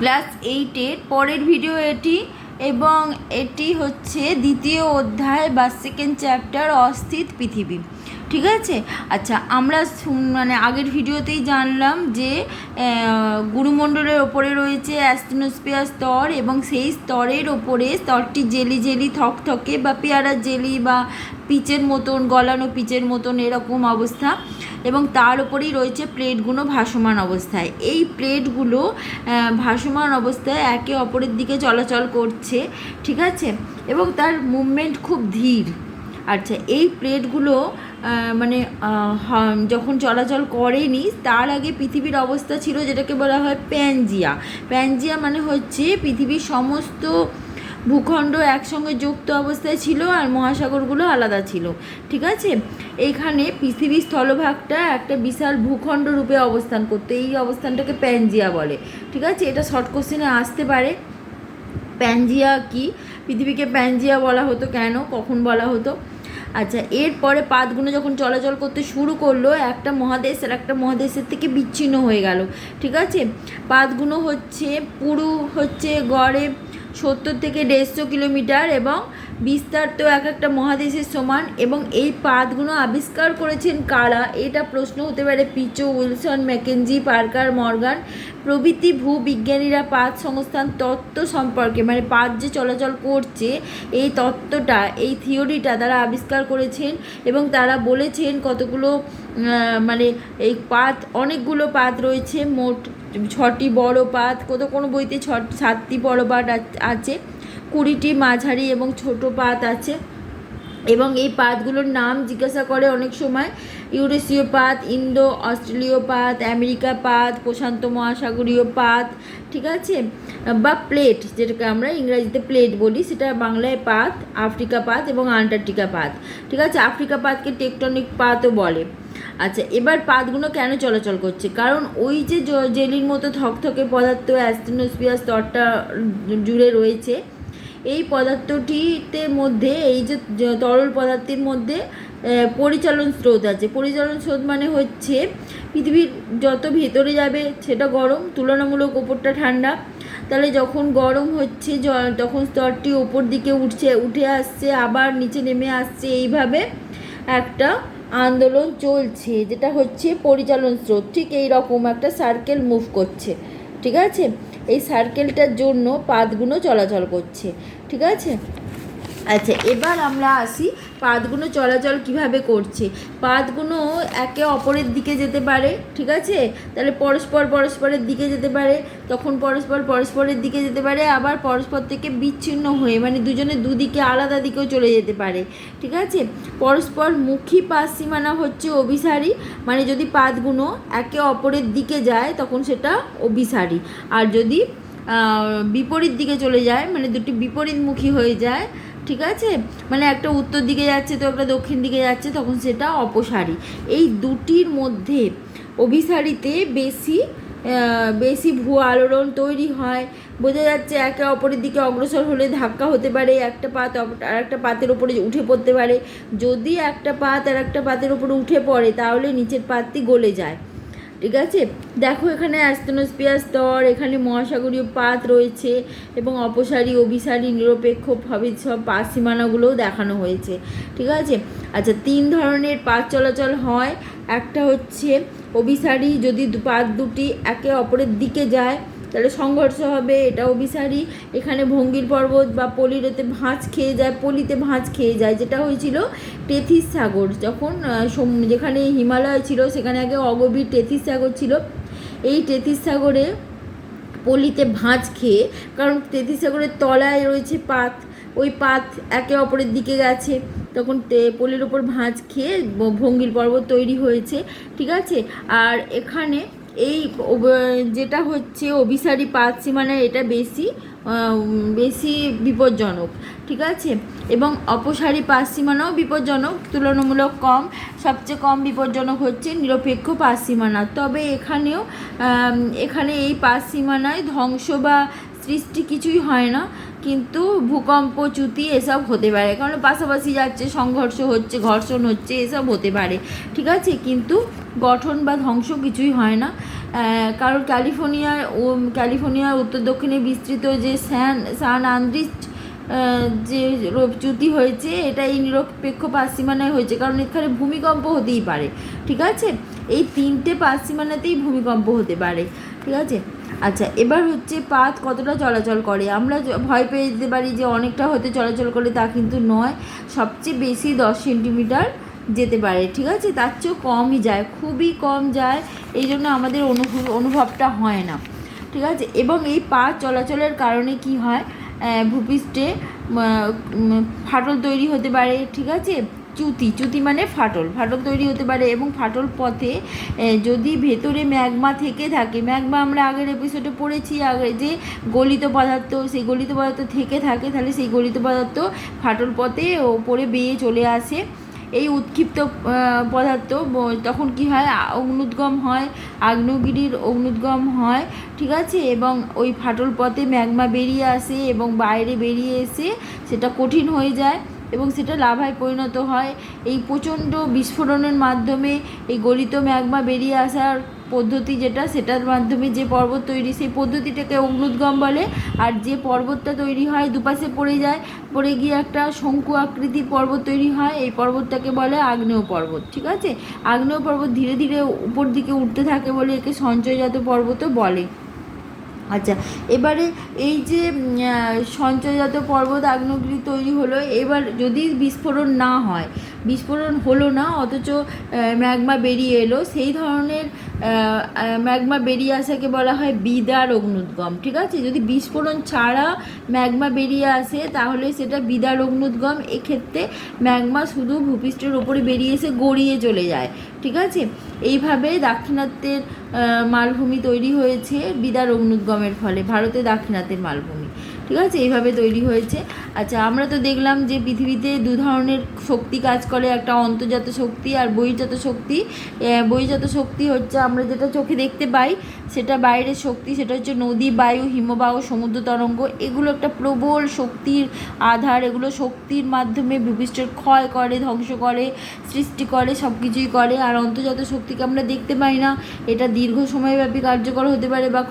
Class 8-এর পরের video এটি, এবং এটি হচ্ছে দ্বিতীয় অধ্যায় বা সেকেন্ড চ্যাপ্টার অস্থির পৃথিবী। ঠিক আছে। আচ্ছা, আমরা মানে আগের ভিডিওতেই জানলাম যে গুরুমণ্ডলের ওপরে রয়েছে অ্যাস্টেনোস্ফিয়ার স্তর, এবং সেই স্তরের ওপরে স্তরটি জেলি জেলি থকথকে বা পেয়ারার জেলি বা পিচের মতন, গলানো পিচের মতন এরকম অবস্থা, এবং তার ওপরেই রয়েছে প্লেটগুলো ভাসমান অবস্থায়। এই প্লেটগুলো ভাসমান অবস্থায় একে অপরের দিকে চলাচল করছে। ঠিক আছে, এবং তার মুভমেন্ট খুব ধীর। আচ্ছা, এই প্লেটগুলো মানে যখন চলাচল করেনি তার আগে পৃথিবীর অবস্থা ছিল যেটাকে বলা হয় প্যানজিয়া। প্যানজিয়া মানে হচ্ছে পৃথিবীর সমস্ত ভূখণ্ড একসঙ্গে যুক্ত অবস্থায় ছিল আর মহাসাগরগুলো আলাদা ছিল। ঠিক আছে, এইখানে পৃথিবীর স্থলভাগটা একটা বিশাল ভূখণ্ড রূপে অবস্থান করতো। এই অবস্থানটাকে প্যানজিয়া বলে। ঠিক আছে, এটা শর্ট কোশ্চেনে আসতে পারে। প্যানজিয়া কি, পৃথিবীকে প্যানজিয়া বলা হতো কেন, কখন বলা হতো? আচ্ছা, এরপরে পাতগুলো যখন চলাচল করতে শুরু করলো, একটা মহাদেশ আর একটা মহাদেশের থেকে বিচ্ছিন্ন হয়ে গেল। ঠিক আছে, পাতগুলো হচ্ছে পুরো হচ্ছে গড়ে 70 থেকে 150 কিলোমিটার, এবং বিস্তার তো এক একটা মহাদেশের সমান। এবং এই পাতগুলো আবিষ্কার করেছেন কারা, এটা প্রশ্ন হতে পারে। পিচো, উইলসন, ম্যাকেঞ্জি, পার্কার, মর্গান প্রভৃতি ভূবিজ্ঞানীরা পাত সংস্থান তত্ত্ব সম্পর্কে, মানে পাত যে চলাচল করছে এই তত্ত্বটা, এই থিওরিটা তারা আবিষ্কার করেছেন। এবং তারা বলেছেন কতগুলো মানে এই পাত, অনেকগুলো পাত রয়েছে, মোট 6টি বড় পাত, কোনো বইতে 7টি বড় পাত আছে, 20টি মাঝারি এবং ছোট পাত আছে। এবং এই পাতগুলোর নাম জিজ্ঞাসা করে অনেক সময়। ইউরেশীয় পাত, ইন্দো অস্ট্রেলীয় পাত, আমেরিকা পাত, প্রশান্ত মহাসাগরীয় পাত। ঠিক আছে, বা প্লেট, যেটাকে আমরা ইংরাজিতে প্লেট বলি, সেটা বাংলায় পাত, আফ্রিকা পাত এবং আন্টার্কটিকা পাত। ঠিক আছে, আফ্রিকা পাতকে টেকটনিক পাতও বলে। আচ্ছা, এবার পাতগুলো কেন চলাচল করছে? কারণ ওই যে জেলির মতো থকথকে পদার্থ অ্যাস্টেনোস্ফিয়ার স্তরটা জুড়ে রয়েছে, এই পদার্থটিতে মধ্যে, এই যে তরল পদার্থের মধ্যে পরিচালন স্রোত আছে। পরিচালন স্রোত মানে হচ্ছে পৃথিবীর যত ভেতরে যাবে সেটা গরম, তুলনামূলক ওপরটা ঠান্ডা। তাহলে যখন গরম হচ্ছে তখন স্তরটি ওপর দিকে উঠে আসছে, আবার নিচে নেমে আসছে, এইভাবে একটা আন্দোলন চলছে, যেটা হচ্ছে পরিচালন স্রোত। ঠিক এই রকম একটা সার্কেল মুভ করছে। ঠিক আছে, এই সার্কেলটার জন্য পাতগুলো চলাচল করছে। ঠিক আছে। আচ্ছা, এবার আমরা আসি পাতগুলো চলাচল কিভাবে করছে। পাতগুলো একে অপরের দিকে যেতে পারে। ঠিক আছে, তাহলে পরস্পরের দিকে যেতে পারে, তখন পরস্পরের দিকে যেতে পারে, আবার পরস্পর থেকে বিচ্ছিন্ন হয়ে, মানে দুজনে দুদিকে আলাদা দিকেও চলে যেতে পারে। ঠিক আছে, পরস্পর মুখী পাত সীমানা হচ্ছে অভিসারী, মানে যদি পাতগুলো একে অপরের দিকে যায় তখন সেটা অভিসারী। আর যদি বিপরীত দিকে চলে যায়, মানে দুটি বিপরীতমুখী হয়ে যায়, ঠিক আছে, মানে একটা উত্তর দিকে যাচ্ছে তো একটা দক্ষিণ দিকে যাচ্ছে, তখন সেটা অপসারী। এই দুটির মধ্যে অভিসারীতে বেশি ভূ আলোড়ন তৈরি হয়। বোঝা যাচ্ছে একে অপরের দিকে অগ্রসর হলে ধাক্কা হতে পারে, একটা পাত আর একটা পাতের ওপরে উঠে পড়তে পারে। যদি একটা পাত আর একটা পাতের ওপরে উঠে পড়ে তাহলে নিচের পাতটি গলে যায়। ঠিক আছে, দেখো এখানে অ্যাস্টেনোস্ফিয়ার স্তর, এখানে মহাসাগরীয় পাত রয়েছে, এবং অপসারী, অভিসারী, নিরপেক্ষভাবে সব পাত সীমানাগুলোও দেখানো হয়েছে। ঠিক আছে। আচ্ছা, 3 ধরনের পাত চলাচল হয়। একটা হচ্ছে অভিসারী, যদি পাত দুটি একে অপরের দিকে যায় তাহলে সংঘর্ষ হবে, এটা অভিসারী। এখানে ভঙ্গির পর্বত বা পলিতে ভাঁজ খেয়ে যায়, যেটা হয়েছিল টেথিস সাগর, যখন যেখানে হিমালয় ছিল সেখানে আগে অগভীর টেথিস সাগর ছিল। এই টেথিস সাগরে পলিতে ভাঁজ খেয়ে, কারণ টেথিস সাগরের তলায় রয়েছে পাত, ওই পাত একে অপরের দিকে গেছে, তখন পলির ওপর ভাঁজ খেয়ে ভঙ্গির পর্বত তৈরি হয়েছে। ঠিক আছে, আর এখানে এই যেটা হচ্ছে অভিসারী পাত সীমানা, এটা বেশি বিপজ্জনক। ঠিক আছে, এবং অপসারী পাত সীমানাও বিপজ্জনক, তুলনামূলক কম। সবচেয়ে কম বিপজ্জনক হচ্ছে নিরপেক্ষ পাত সীমানা। তবে এখানে এই পাত সীমানায় ধ্বংস বা সৃষ্টি কিছুই হয় না, কিন্তু ভূকম্প, চ্যুতি এসব হতে পারে, কারণ পাশাপাশি যাচ্ছে, সংঘর্ষ হচ্ছে, ঘর্ষণ হচ্ছে, এসব হতে পারে। ঠিক আছে, কিন্তু গঠন বা ধ্বংস কিছুই হয় না। কারণ ক্যালিফোর্নিয়ার উত্তর দক্ষিণে বিস্তৃত যে সান আন্দ্রিজ যে চ্যুতি হয়েছে এটা এই নিরপেক্ষ পাতসীমানায় হয়েছে, কারণ এখানে ভূমিকম্প হতেই পারে। ঠিক আছে, এই 3টে পাতসীমানাতেই ভূমিকম্প হতে পারে। ঠিক আছে, আচ্ছা এবার হচ্ছে পাত কতটা চলাচল করে। আমরা ভয় পেয়ে যেতে পারি যে অনেকটা হয়তো চলাচল করে, তা কিন্তু নয়। সবচেয়ে বেশি 10 সেন্টিমিটার যেতে পারে। ঠিক আছে, তার চেয়েও কমই যায়, খুবই কম যায়, এই জন্য আমাদের অনুভবটা হয় না। ঠিক আছে, এবং এই পাত চলাচলের কারণে কি হয়, ভূপৃষ্ঠে ফাটল তৈরি হতে পারে। ঠিক আছে, চ্যুতি মানে ফাটল তৈরি হতে পারে, এবং ফাটল পথে যদি ভেতরে ম্যাগমা থেকে থাকে, ম্যাগমা আমরা আগের এপিসোডে পড়েছি, আগে যে গলিত পদার্থ, সেই গলিত পদার্থ থেকে থাকে, তাহলে সেই গলিত পদার্থ ফাটল পথে ওপরে বেয়ে চলে আসে। এই উৎক্ষিপ্ত পদার্থ তখন কি হয়, অগ্নুদ্গম হয়, আগ্নেয়গিরির অগ্নুদ্গম হয়। ঠিক আছে, এবং ওই ফাটল পথে ম্যাগমা বেরিয়ে আসে এবং বাইরে বেরিয়ে এসে সেটা কঠিন হয়ে যায় এবং সেটা লাভায় পরিণত হয়। এই প্রচণ্ড বিস্ফোরণের মাধ্যমে এই গলিত ম্যাগমা বেরিয়ে আসার পদ্ধতি যেটা, সেটার মাধ্যমে যে পর্বত তৈরি, সেই পদ্ধতিটাকে অগ্নুদ্গম বলে। আর যে পর্বতটা তৈরি হয় দুপাশে পড়ে গিয়ে একটা শঙ্কু আকৃতির পর্বত তৈরি হয়, এই পর্বতটাকে বলে আগ্নেয় পর্বত। ঠিক আছে, আগ্নেয় পর্বত ধীরে ধীরে উপর দিকে উঠতে থাকে বলে একে সঞ্চয়জাত পর্বতও বলে। আচ্ছা, এবারে এই যে সঞ্চয়জাত পর্বত আগ্নেয়গিরি তৈরি হলো, এবার যদি বিস্ফোরণ হলো না অথচ ম্যাগমা বেরিয়ে এলো, সেই ধরনের ম্যাগমা বেরিয়ে আসাকে বলা হয় বিদার অগ্নুদ্গম। ঠিক আছে, যদি বিস্ফোরণ ছাড়া ম্যাগমা বেরিয়ে আসে তাহলে সেটা বিদার অগ্নুদ্গম। এক্ষেত্রে ম্যাগমা শুধু ভূপৃষ্ঠের ওপরে বেরিয়ে এসে গড়িয়ে চলে যায়। ঠিক আছে, এইভাবে দাক্ষিণাত্যের মালভূমি তৈরি হয়েছে বিদার অগ্নুদ্গমের ফলে, ভারতের দাক্ষিণাত্যের মালভূমি। ঠিক আছে, এইভাবে তৈরি হয়েছে। আচ্ছা, আমরা তো দেখলাম যে পৃথিবীতে 2 ধরনের শক্তি কাজ করে, একটা অন্তর্জাত শক্তি আর বহির্জাত শক্তি। বহির্জাত শক্তি হচ্ছে আমরা যেটা চোখে দেখতে পাই, সেটা বাইরের শক্তি, সেটা হচ্ছে নদী, বায়ু, হিমবাহ, সমুদ্র তরঙ্গ। এগুলো একটা প্রবল শক্তির আধার, এগুলো শক্তির মাধ্যমে ভূপৃষ্ঠের ক্ষয় করে, ধ্বংস করে, সৃষ্টি করে, সব কিছুই করে। আর অন্তর্জাত শক্তিকে আমরা দেখতে পাই না, এটা দীর্ঘ সময়ব্যাপী কার্যকর হতে পারে বা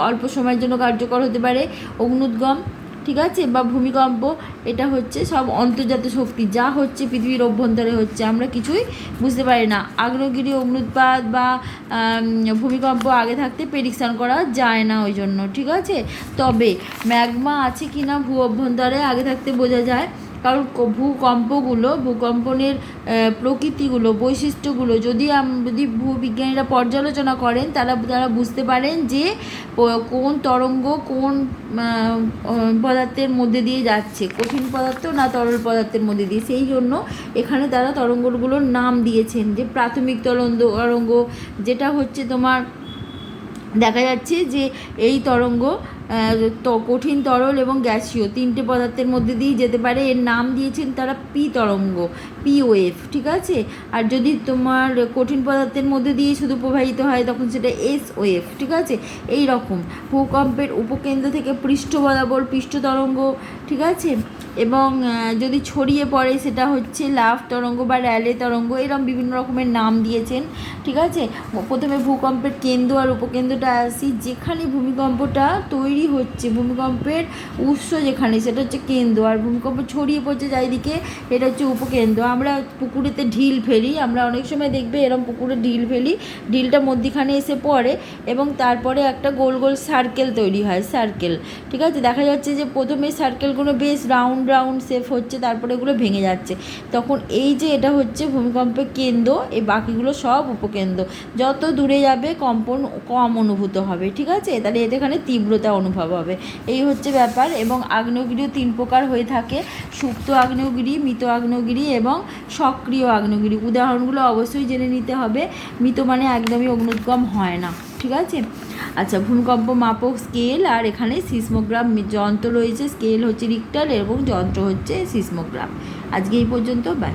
অল্প সময়ের জন্য কার্যকর হতে পারে। অগ্নুদ্গম, ঠিক আছে, বা ভূমিকম্প, এটা হচ্ছে সব অন্তর্জাত শক্তি, যা হচ্ছে পৃথিবীর অভ্যন্তরে হচ্ছে, আমরা কিছুই বুঝতে পারি না। আগ্নেয়গিরি, অগ্নুৎপাত বা ভূমিকম্প আগে থাকতে প্রেডিকশান করা যায় না ওই জন্য। ঠিক আছে, তবে ম্যাগমা আছে কি না ভূ অভ্যন্তরে আগে থাকতে বোঝা যায়, কারণ ভূকম্পনের প্রকৃতিগুলো, বৈশিষ্ট্যগুলো যদি ভূবিজ্ঞানীরা পর্যালোচনা করেন, তারা বুঝতে পারেন যে কোন তরঙ্গ কোন পদার্থের মধ্যে দিয়ে যাচ্ছে, কঠিন পদার্থ না তরল পদার্থের মধ্যে দিয়ে। সেই জন্য এখানে তারা তরঙ্গগুলোর নাম দিয়েছেন, যে প্রাথমিক তরঙ্গ যেটা হচ্ছে তোমার দেখা যাচ্ছে যে এই তরঙ্গ কঠিন, তরল এবং গ্যাসীয় 3টে পদার্থের মধ্যে দিয়ে যেতে পারে, এর নাম দিয়েছেন তারা পি তরঙ্গ, পি ওয়েভ। ঠিক আছে, আর যদি তোমার কঠিন পদার্থের মধ্যে দিয়ে শুধু প্রবাহিত হয় তখন সেটা এস ওয়েভ। ঠিক আছে, এই রকম ভূকম্পের উপকেন্দ্র থেকে পৃষ্ঠ বরাবর পৃষ্ঠ তরঙ্গ। ঠিক আছে, এবং যদি ছড়িয়ে পড়ে সেটা হচ্ছে লাভ তরঙ্গ বা র্যালে তরঙ্গ, এরকম বিভিন্ন রকমের নাম দিয়েছেন। ঠিক আছে, প্রথমে ভূকম্পের কেন্দ্র আর উপকেন্দ্রটা আসি। যেখানে ভূমিকম্পটা তৈরি হচ্ছে, ভূমিকম্পের উৎস যেখানে, সেটা হচ্ছে কেন্দ্র, আর ভূমিকম্প ছড়িয়ে পড়ছে চারিদিকে, এটা হচ্ছে উপকেন্দ্র। আমরা পুকুরেতে ঢিল ফেলি, আমরা অনেক সময় দেখবে এরকম পুকুরে ঢিল ফেলি, ঢিলটা মধ্যিখানে এসে পড়ে এবং তারপরে একটা গোল গোল সার্কেল তৈরি হয়, সার্কেল। ঠিক আছে, দেখা যাচ্ছে যে প্রথমে সার্কেলগুলো বেশ রাউন্ড শেপ হচ্ছে, তারপরে এগুলো ভেঙে যাচ্ছে, তখন এই যে এটা হচ্ছে ভূমিকম্পের কেন্দ্র, এই বাকিগুলো সব উপকেন্দ্র। যত দূরে যাবে কম্পন কম অনুভূত হবে। ঠিক আছে, তাহলে এখানে তীব্রতা অনুভব হবে, এই হচ্ছে ব্যাপার। এবং আগ্নেয়গিরিও 3 প্রকার হয়ে থাকে, সুপ্ত আগ্নেয়গিরি, মৃত আগ্নেয়গিরি এবং সক্রিয় আগ্নেয়গিরি। উদাহরণগুলো অবশ্যই জেনে নিতে হবে। মৃত মানে একদমই অগ্নুদ্গম হয় না। ঠিক আছে, আচ্ছা, ভূমিকম্প মাপক স্কেল, আর এখানে সিসমোগ্রাম যন্ত্র রয়েছে, স্কেল হচ্ছে রিক্টার এবং যন্ত্র হচ্ছে সিসমোগ্রাম। আজকে এই পর্যন্ত, বাই।